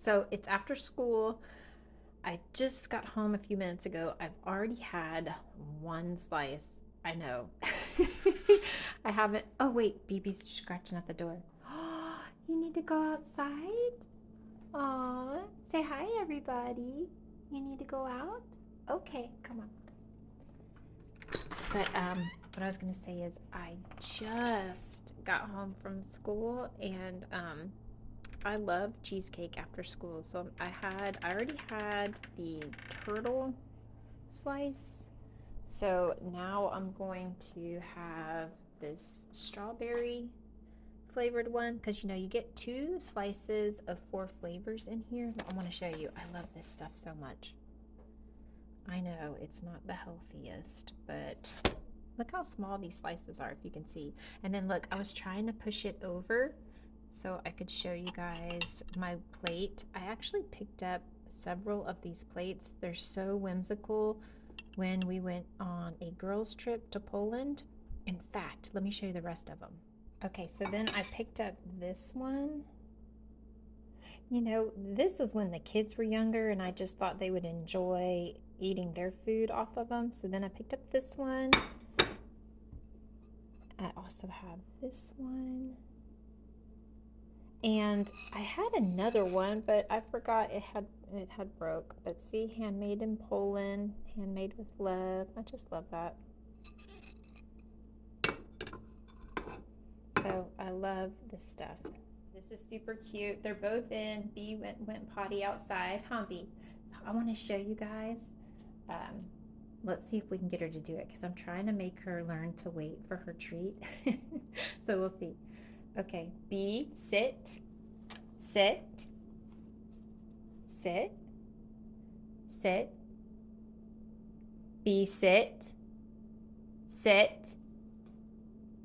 So it's after school. I just got home a few minutes ago. I've already had one slice. I know. I haven't. Oh, wait. BB's scratching at the door. You need to go outside? Aw. Say hi, everybody. You need to go out? Okay, come on. But what I was gonna say is I just got home from school and I love cheesecake after school. So I already had the turtle slice. So now I'm going to have this strawberry flavored one because you get two slices of four flavors in here. I want to show you. I love this stuff so much. I know it's not the healthiest, but look how small these slices are if you can see. And then look, I was trying to push it over so I could show you guys my plate. I actually picked up several of these plates. They're so whimsical when we went on a girls trip to Poland. In fact, let me show you the rest of them. Okay, so then I picked up this one. This was when the kids were younger and I just thought they would enjoy eating their food off of them. So then I picked up this one. I also have this one. And I had another one, but I forgot it had broke. But see, handmade in Poland, handmade with love. I just love that. So I love this stuff. This is super cute. They're both in. B went potty outside. Humpy. So I want to show you guys. Um, let's see if we can get her to do it because I'm trying to make her learn to wait for her treat. So we'll see. Okay, B, sit, sit, sit, sit. B, sit, sit,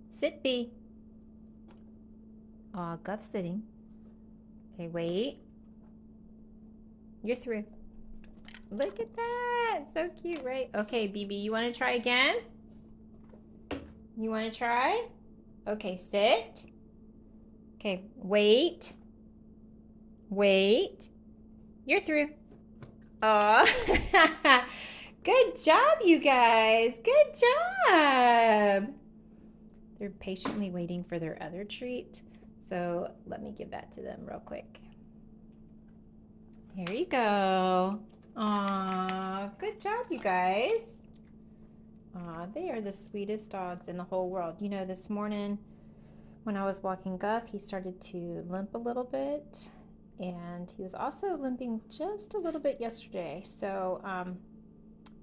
sit, B. Aw, Guff sitting. Okay, wait. You're through. Look at that. So cute, right? Okay, BB, you want to try again? You want to try? Okay, sit. Okay, wait. Wait. You're through. Aw. Good job, you guys. Good job. They're patiently waiting for their other treat. So let me give that to them real quick. Here you go. Aw, good job, you guys. Aw, they are the sweetest dogs in the whole world. This morning when I was walking Guff, he started to limp a little bit, and he was also limping just a little bit yesterday. So,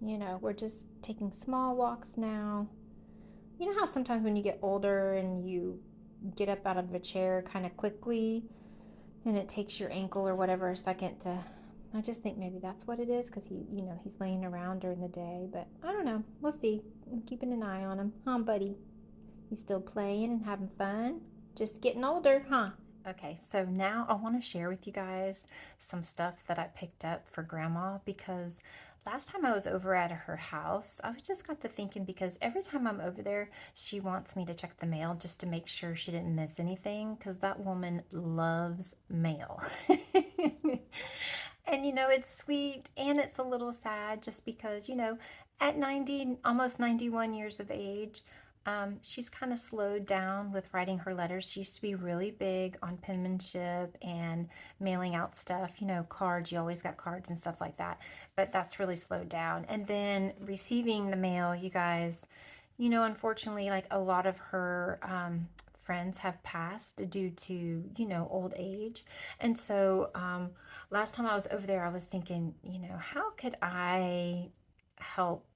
we're just taking small walks now. You know how sometimes when you get older and you get up out of a chair kind of quickly and it takes your ankle or whatever a second to. I just think maybe that's what it is because he's laying around during the day, but I don't know. We'll see. I'm keeping an eye on him. Huh, buddy? He's still playing and having fun. Just getting older, huh? Okay, so now I want to share with you guys some stuff that I picked up for Grandma because last time I was over at her house, I just got to thinking because every time I'm over there, she wants me to check the mail just to make sure she didn't miss anything because that woman loves mail. And it's sweet and it's a little sad just because, at 90, almost 91 years of age, she's kind of slowed down with writing her letters. She used to be really big on penmanship and mailing out stuff, cards. You always got cards and stuff like that. But that's really slowed down. And then receiving the mail, you guys, unfortunately, like a lot of her friends have passed due to, old age. And so last time I was over there, I was thinking, how could I help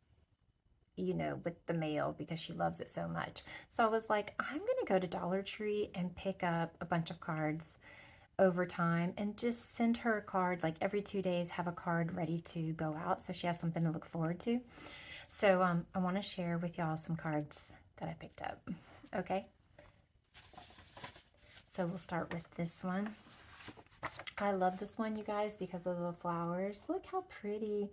with the mail because she loves it so much. So I was like, I'm going to go to Dollar Tree and pick up a bunch of cards over time and just send her a card like every 2 days, have a card ready to go out so she has something to look forward to. So I want to share with y'all some cards that I picked up. Okay. So we'll start with this one. I love this one, you guys, because of the flowers. Look how pretty.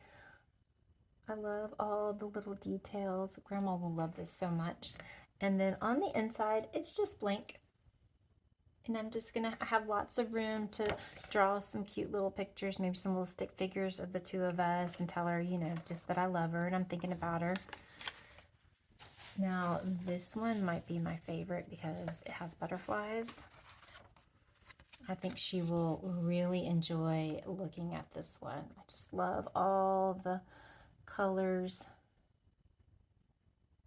I love all the little details. Grandma will love this so much. And then on the inside, it's just blank. And I'm just gonna have lots of room to draw some cute little pictures, maybe some little stick figures of the two of us, and tell her, you know, just that I love her and I'm thinking about her. Now, this one might be my favorite because it has butterflies. I think she will really enjoy looking at this one. I just love all the colors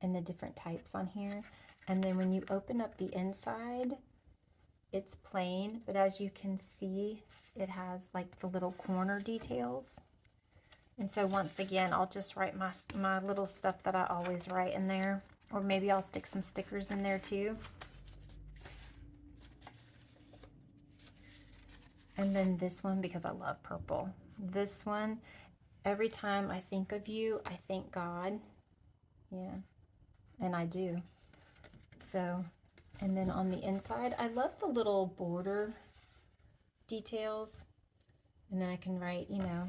and the different types on here. And then when you open up the inside, it's plain, but as you can see, it has like the little corner details. And so once again, I'll just write my little stuff that I always write in there, or maybe I'll stick some stickers in there too. And then this one, because I love purple. This one, every time I think of you, I thank God. Yeah, and I do. So, and then on the inside, I love the little border details. And then I can write, you know,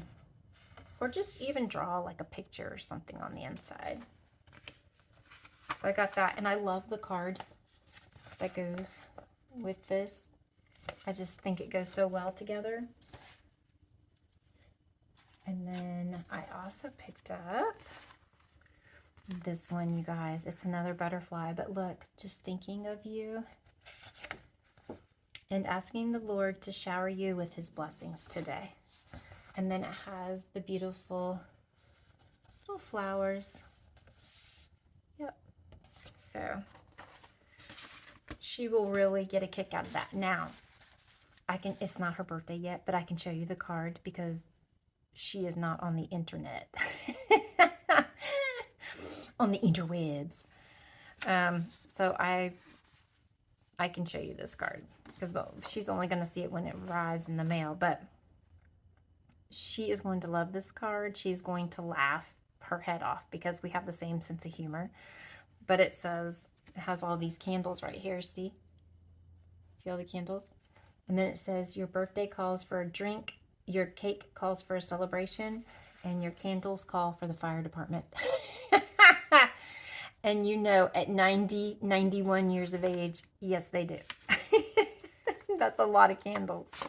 or just even draw like a picture or something on the inside. So I got that, and I love the card that goes with this. I just think it goes so well together. And then I also picked up this one, you guys. It's another butterfly, but look, just thinking of you and asking the Lord to shower you with his blessings today. And then it has the beautiful little flowers. Yep. So she will really get a kick out of that. Now, it's not her birthday yet, but I can show you the card because she is not on the internet. On the interwebs. So I can show you this card because she's only going to see it when it arrives in the mail, but she is going to love this card. She's going to laugh her head off because we have the same sense of humor. But it says, it has all these candles right here, see all the candles? And then it says, your birthday calls for a drink, your cake calls for a celebration, and your candles call for the fire department. And you know, at 90, 91 years of age, yes, they do. That's a lot of candles.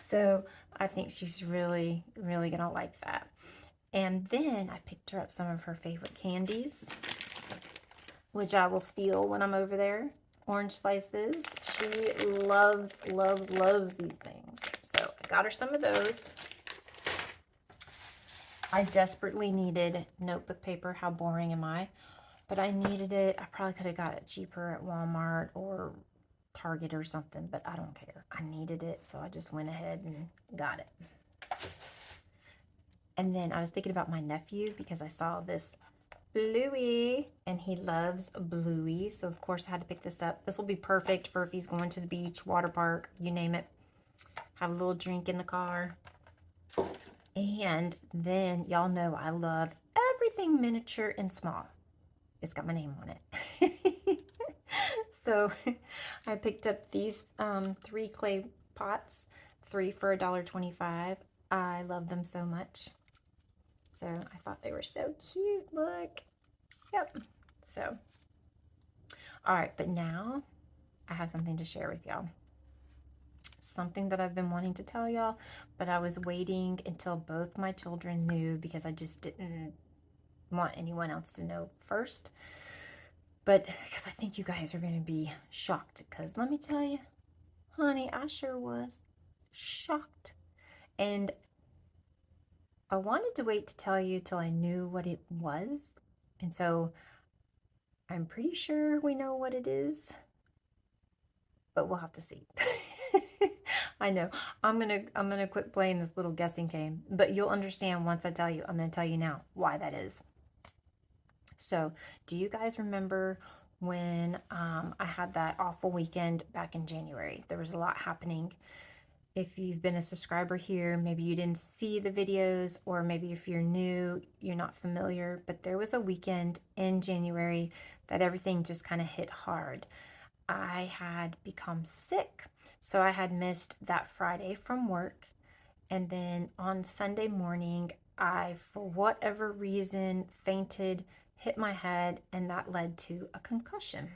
So I think she's really, really going to like that. And then I picked her up some of her favorite candies, which I will steal when I'm over there. Orange slices. She loves, loves, loves these things. So I got her some of those. I desperately needed notebook paper. How boring am I? But I needed it. I probably could have got it cheaper at Walmart or Target or something, but I don't care. I needed it, so I just went ahead and got it. And then I was thinking about my nephew because I saw this Bluey, and he loves Bluey, so of course I had to pick this up. This will be perfect for if he's going to the beach, water park, you name it. Have a little drink in the car. And then y'all know I love everything miniature and small. It's got my name on it. So I picked up these 3 clay pots, 3 for $1.25. I love them so much. So I thought they were so cute. Look. Yep. So, all right. But now I have something to share with y'all. Something that I've been wanting to tell y'all, but I was waiting until both my children knew because I just didn't want anyone else to know first. But because I think you guys are going to be shocked, because let me tell you, honey, I sure was shocked. And I wanted to wait to tell you till I knew what it was. And so I'm pretty sure we know what it is, but we'll have to see. I know. I'm gonna quit playing this little guessing game, but you'll understand once I tell you. I'm gonna tell you now why that is. So, do you guys remember when I had that awful weekend back in January? There was a lot happening. If you've been a subscriber here, maybe you didn't see the videos, or maybe if you're new, you're not familiar, but there was a weekend in January that everything just kind of hit hard. I had become sick, so I had missed that Friday from work, and then on Sunday morning, I, for whatever reason, fainted, hit my head, and that led to a concussion.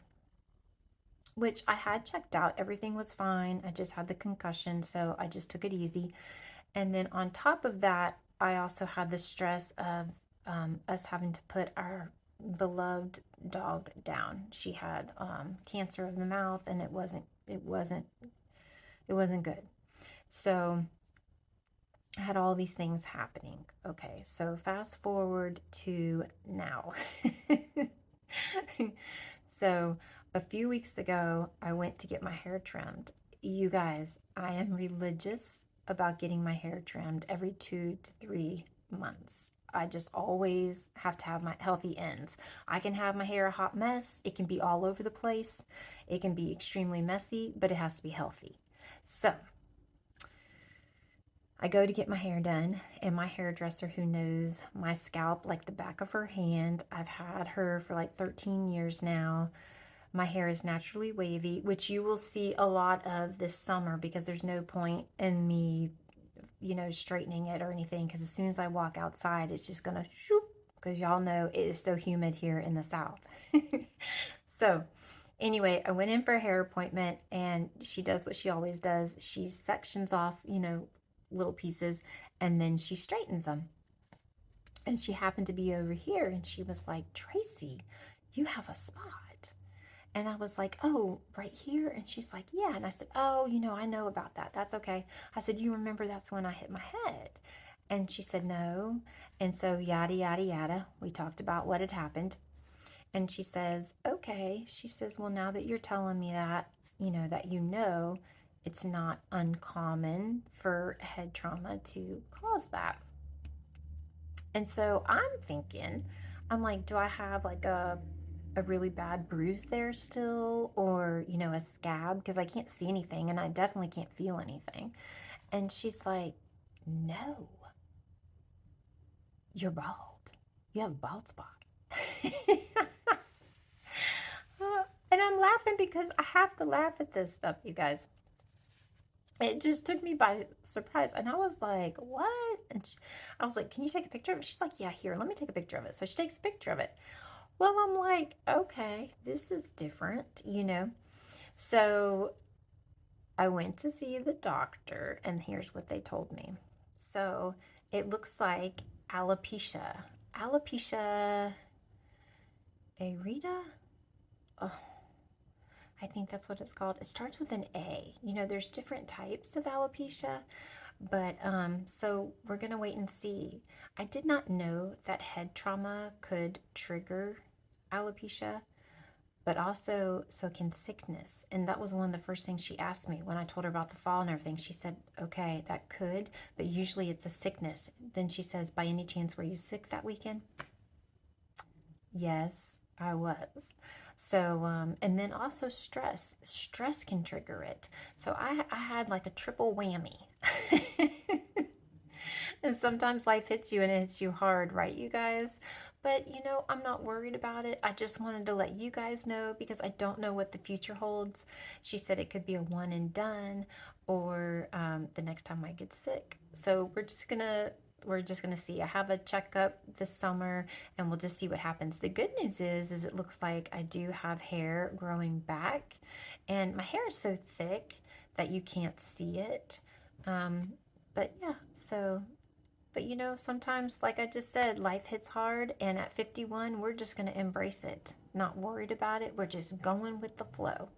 which I had checked out. Everything was fine. I just had the concussion, so I just took it easy. And then on top of that, I also had the stress of us having to put our beloved dog down. She had cancer of the mouth, and it wasn't good. So I had all these things happening. Okay, so fast forward to now. So a few weeks ago, I went to get my hair trimmed. You guys, I am religious about getting my hair trimmed every 2 to 3 months. I just always have to have my healthy ends. I can have my hair a hot mess. It can be all over the place. It can be extremely messy, but it has to be healthy. So I go to get my hair done, and my hairdresser, who knows my scalp like the back of her hand, I've had her for like 13 years now. My hair is naturally wavy, which you will see a lot of this summer because there's no point in me, straightening it or anything, because as soon as I walk outside, it's just gonna shoop, because y'all know it is so humid here in the South. So anyway, I went in for a hair appointment, and she does what she always does. She sections off, little pieces, and then she straightens them. And she happened to be over here, and she was like, Tracy, you have a spot. And I was like, oh, right here? And she's like, yeah. And I said, oh, I know about that. That's okay. I said, you remember that's when I hit my head? And she said, no. And so yada, yada, yada. We talked about what had happened. And she says, okay. She says, well, now that you're telling me that, it's not uncommon for head trauma to cause that. And so I'm like, do I have like a really bad bruise there still, or, a scab? Because I can't see anything, and I definitely can't feel anything. And she's like, no, you're bald. You have a bald spot. And I'm laughing because I have to laugh at this stuff, you guys. It just took me by surprise. And I was like, what? And I was like, can you take a picture of it? She's like, yeah, here, let me take a picture of it. So she takes a picture of it. Well, I'm like, okay, this is different. So I went to see the doctor, and here's what they told me. So it looks like alopecia. Alopecia areata? Oh, I think that's what it's called. It starts with an A. There's different types of alopecia, but so we're going to wait and see. I did not know that head trauma could trigger alopecia, but also so can sickness. And that was one of the first things she asked me when I told her about the fall and everything. She said, okay, that could, but usually it's a sickness. Then she says, by any chance, were you sick that weekend? Yes, I was. So, and then also stress. Stress can trigger it. So I had like a triple whammy. And sometimes life hits you, and it hits you hard, right, you guys? But, I'm not worried about it. I just wanted to let you guys know because I don't know what the future holds. She said it could be a one and done, or the next time I get sick. So we're just gonna see. I have a checkup this summer, and we'll just see what happens. The good news is it looks like I do have hair growing back, and my hair is so thick that you can't see it. But yeah, but sometimes, like I just said, life hits hard, and at 51, we're just gonna embrace it. Not worried about it. We're just going with the flow.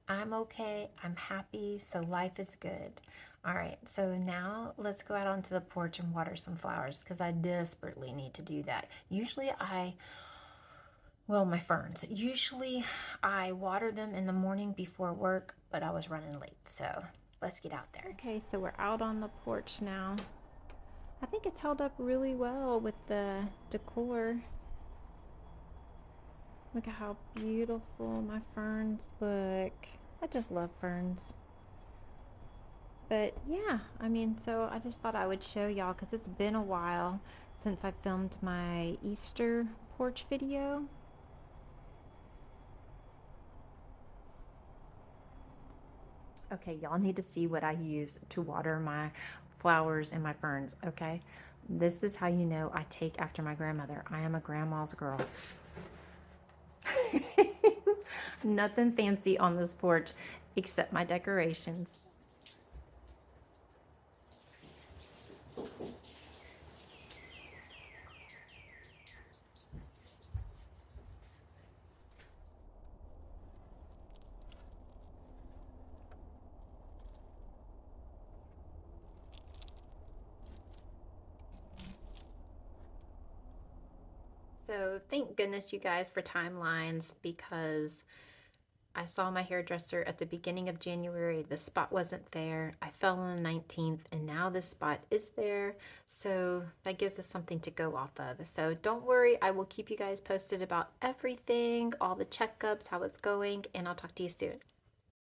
I'm okay. I'm happy. So life is good. All right. So now let's go out onto the porch and water some flowers because I desperately need to do that. My ferns. Usually I water them in the morning before work, but I was running late. So let's get out there. Okay. So we're out on the porch now. I think it's held up really well with the decor. Look at how beautiful my ferns look. I just love ferns. But yeah, so I just thought I would show y'all because it's been a while since I filmed my Easter porch video. Okay, y'all need to see what I use to water my flowers and my ferns, okay? This is how you know I take after my grandmother. I am a grandma's girl. Nothing fancy on this porch except my decorations. So thank goodness you guys for timelines, because I saw my hairdresser at the beginning of January. The spot wasn't there. I fell on the 19th, and now this spot is there. So that gives us something to go off of. So don't worry, I will keep you guys posted about everything, all the checkups, how it's going, and I'll talk to you soon.